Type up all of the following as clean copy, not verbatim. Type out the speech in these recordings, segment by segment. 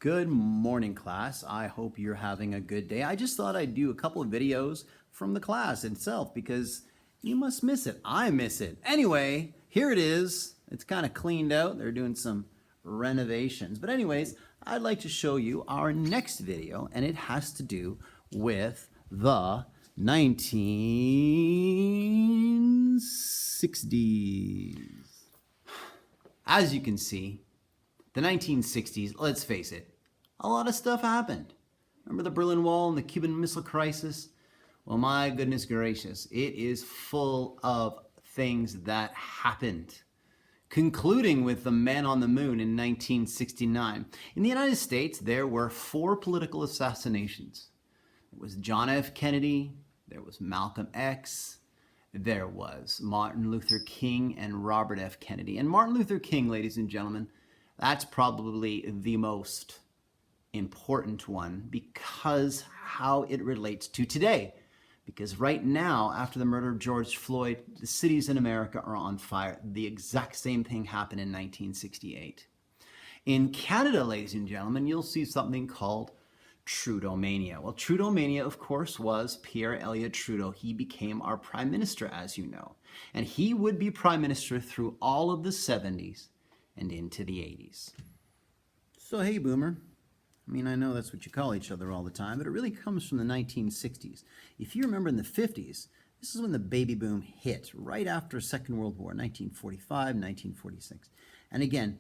Good morning, class. I hope you're having a good day. I just thought I'd do a couple of videos from the class itself because you must miss it. I miss it. Anyway, here it is. It's kind of cleaned out. They're doing some renovations. But anyways, I'd like to show you our next video, and it has to do with the 1960s. As you can see, the 1960s, let's face it, a lot of stuff happened. Remember the Berlin Wall and the Cuban Missile Crisis? Well, my goodness gracious, it is full of things that happened. Concluding with the man on the moon in 1969. In the United States, there were 4 political assassinations. There was John F. Kennedy, there was Malcolm X, there was Martin Luther King and Robert F. Kennedy. And Martin Luther King, ladies and gentlemen, that's probably the most important one because how it relates to today. Because right now, after the murder of George Floyd, the cities in America are on fire. The exact same thing happened in 1968. In Canada, ladies and gentlemen, you'll see something called Trudeau-mania. Well, Trudeau-mania, of course, was Pierre Elliott Trudeau. He became our prime minister, as you know. And he would be prime minister through all of the 70s and into the 80s. So, hey, Boomer. I mean, I know that's what you call each other all the time, but it really comes from the 1960s. If you remember in the 50s, this is when the baby boom hit, right after Second World War, 1945, 1946. And again,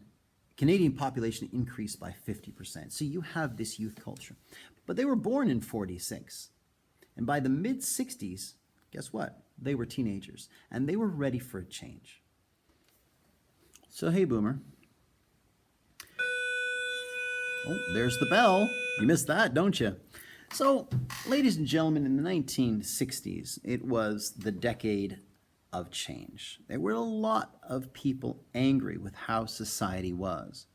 Canadian population increased by 50%. So you have this youth culture. But they were born in 46. And by the mid-60s, guess what? They were teenagers. And they were ready for a change. So, hey, Boomer. Oh, there's the bell. You missed that, don't you? So, ladies and gentlemen, in the 1960s, it was the decade of change. There were a lot of people angry with how society was.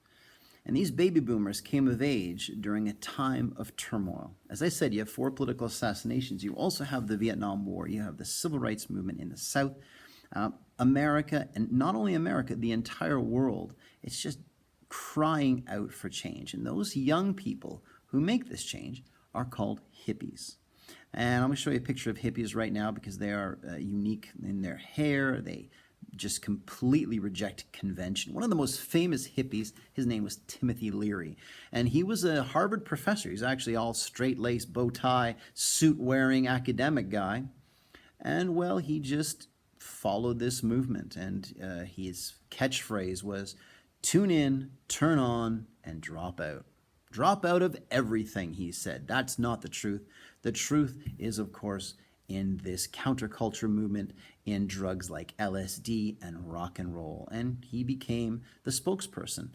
And these baby boomers came of age during a time of turmoil. As I said, you have 4 political assassinations. You also have the Vietnam War. You have the civil rights movement in the South. America, and not only America, the entire world, it's just crying out for change. And those young people who make this change are called hippies. And I'm going to show you a picture of hippies right now because they are unique in their hair. They just completely reject convention. One of the most famous hippies, his name was Timothy Leary. And he was a Harvard professor. He's actually all straight-laced, bow tie, suit-wearing academic guy. And, well, he just followed this movement. And his catchphrase was, tune in, turn on, and drop out. Drop out of everything, he said. That's not the truth. The truth is, of course, in this counterculture movement, in drugs like LSD and rock and roll. And he became the spokesperson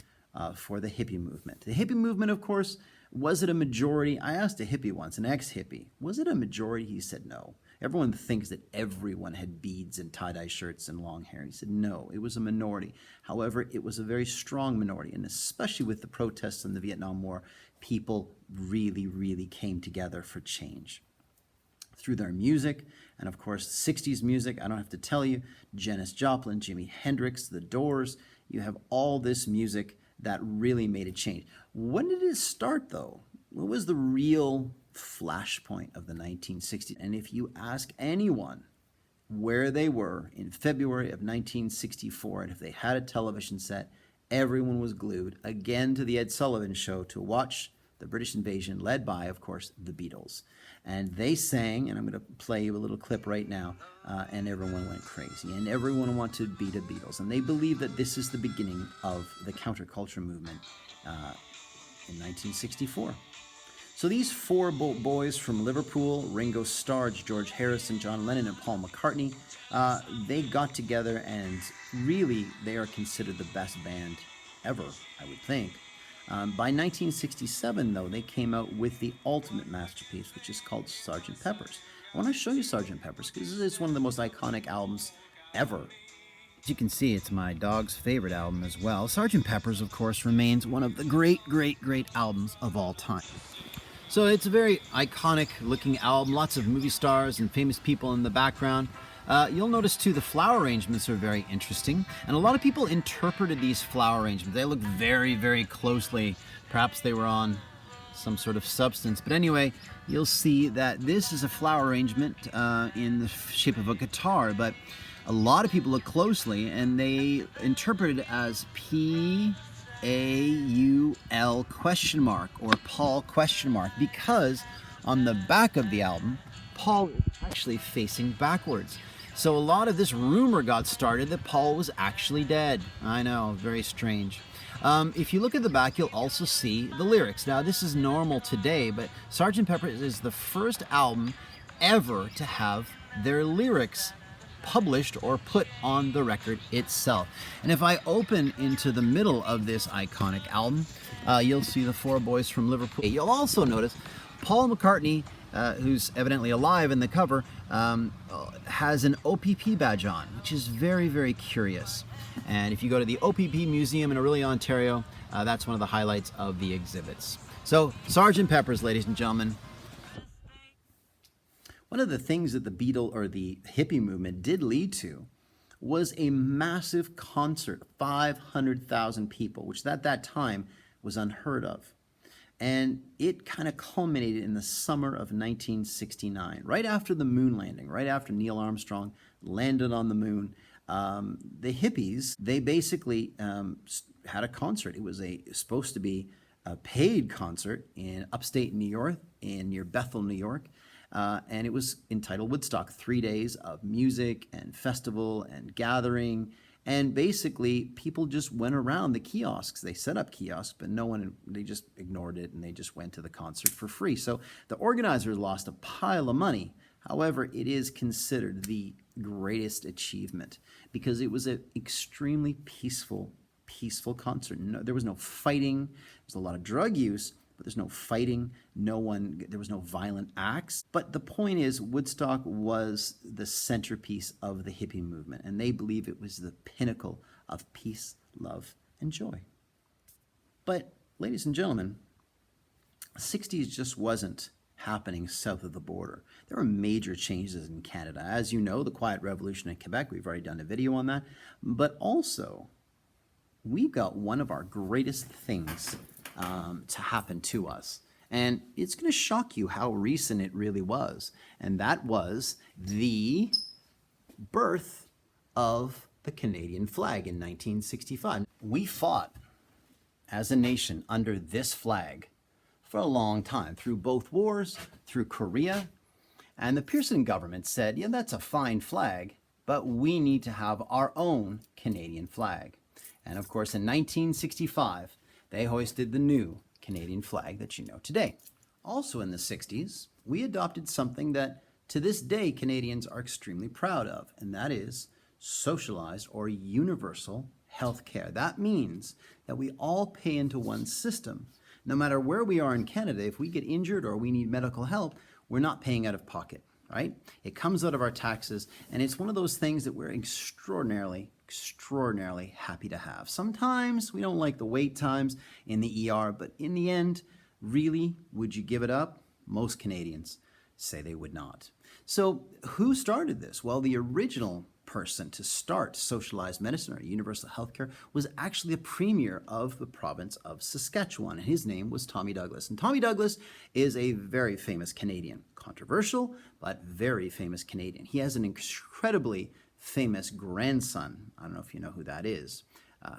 for the hippie movement. The hippie movement, of course, was it a majority? I asked a hippie once, an ex-hippie, was it a majority? He said no. Everyone thinks that everyone had beads and tie-dye shirts and long hair. He said no, it was a minority. However, it was a very strong minority, and especially with the protests in the Vietnam War, people really, really came together for change. Through their music, and of course, 60s music, I don't have to tell you, Janis Joplin, Jimi Hendrix, The Doors, you have all this music that really made a change. When did it start, though? What was the real flashpoint of the 1960s? And if you ask anyone where they were in February of 1964, and if they had a television set, everyone was glued again to the Ed Sullivan Show to watch the British invasion, led by, of course, the Beatles. And they sang, and I'm going to play you a little clip right now, and everyone went crazy. And everyone wanted to be the Beatles. And they believe that this is the beginning of the counterculture movement in 1964. So these 4 boys from Liverpool, Ringo Starr, George Harrison, John Lennon, and Paul McCartney, they got together, and really they are considered the best band ever, I would think. By 1967, though, they came out with the ultimate masterpiece, which is called Sgt. Pepper's. I want to show you Sgt. Pepper's because it's one of the most iconic albums ever. As you can see, it's my dog's favorite album as well. Sgt. Pepper's, of course, remains one of the great, great, great albums of all time. So it's a very iconic looking album, lots of movie stars and famous people in the background. You'll notice too the flower arrangements are very interesting, and a lot of people interpreted these flower arrangements. They looked very, very closely. Perhaps they were on some sort of substance. But anyway, you'll see that this is a flower arrangement in the shape of a guitar, but a lot of people look closely and they interpret it as P-A-U-L question mark or Paul question mark, because on the back of the album, Paul is actually facing backwards. So a lot of this rumor got started that Paul was actually dead. I know, very strange. If you look at the back, you'll also see the lyrics. Now, this is normal today, but Sgt. Pepper's is the first album ever to have their lyrics published or put on the record itself. And if I open into the middle of this iconic album, you'll see the four boys from Liverpool. You'll also notice Paul McCartney, who's evidently alive in the cover, has an OPP badge on, which is very, very curious. And if you go to the OPP Museum in Orillia, Ontario, that's one of the highlights of the exhibits. So, Sgt. Pepper's, ladies and gentlemen. One of the things that the hippie movement did lead to was a massive concert, 500,000 people, which at that time was unheard of. And it kind of culminated in the summer of 1969, right after the moon landing, right after Neil Armstrong landed on the moon. The hippies, they basically had a concert. It was supposed to be a paid concert in upstate New York, near Bethel, New York. And it was entitled Woodstock, 3 days of music and festival and gathering. And basically, people just went around the kiosks. They set up kiosks, but they just ignored it, and they just went to the concert for free. So the organizers lost a pile of money. However, it is considered the greatest achievement because it was an extremely peaceful concert. There was no fighting. There was a lot of drug use, but there's no fighting. There was no violent acts. But the point is, Woodstock was the centerpiece of the hippie movement, and they believe it was the pinnacle of peace, love, and joy. But, ladies and gentlemen, the 60s just wasn't happening south of the border. There were major changes in Canada. As you know, the Quiet Revolution in Quebec, we've already done a video on that. But also, we've got one of our greatest things to happen to us. And it's going to shock you how recent it really was. And that was the birth of the Canadian flag in 1965. We fought as a nation under this flag for a long time, through both wars, through Korea. And the Pearson government said, yeah, that's a fine flag, but we need to have our own Canadian flag. And of course, in 1965, they hoisted the new Canadian flag that you know today. Also in the 60s, we adopted something that to this day Canadians are extremely proud of, and that is socialized or universal health care. That means that we all pay into one system. No matter where we are in Canada, if we get injured or we need medical help, we're not paying out of pocket, right? It comes out of our taxes, and it's one of those things that we're extraordinarily happy to have. Sometimes we don't like the wait times in the ER, but in the end, really, would you give it up? Most Canadians say they would not. So who started this? Well, the original person to start socialized medicine or universal healthcare was actually the premier of the province of Saskatchewan, and his name was Tommy Douglas. And Tommy Douglas is a very famous Canadian, controversial, but very famous Canadian. He has an incredibly famous grandson. I don't know if you know who that is.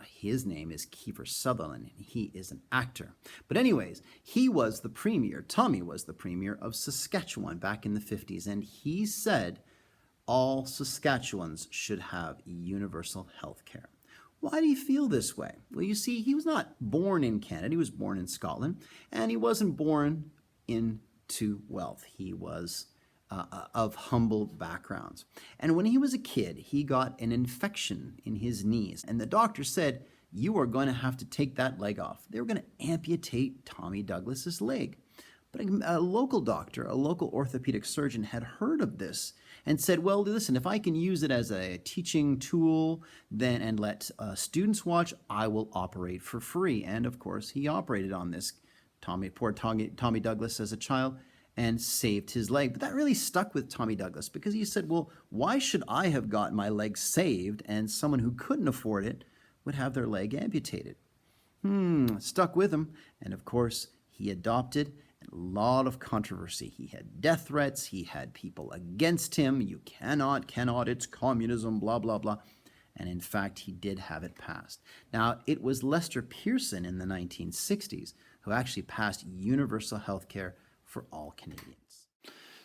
His name is Kiefer Sutherland, and he is an actor. But anyways, he was the premier, Tommy was the premier of Saskatchewan back in the 50s, and he said all Saskatchewans should have universal health care. Why do you feel this way? Well, you see, he was not born in Canada. He was born in Scotland, and he wasn't born into wealth. He was of humble backgrounds. And when he was a kid, he got an infection in his knees, and the doctor said, you are going to have to take that leg off. They were going to amputate Tommy Douglas's leg. But a local doctor, a local orthopedic surgeon had heard of this and said, well, listen, if I can use it as a teaching tool and let students watch, I will operate for free. And of course, he operated on this Tommy Douglas as a child, and saved his leg. But that really stuck with Tommy Douglas because he said, well, why should I have gotten my leg saved and someone who couldn't afford it would have their leg amputated? Stuck with him. And of course, he adopted a lot of controversy. He had death threats. He had people against him. You cannot, it's communism, blah, blah, blah. And in fact, he did have it passed. Now, it was Lester Pearson in the 1960s who actually passed universal health care for all Canadians.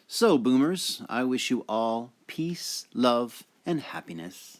So, boomers, I wish you all peace, love, and happiness.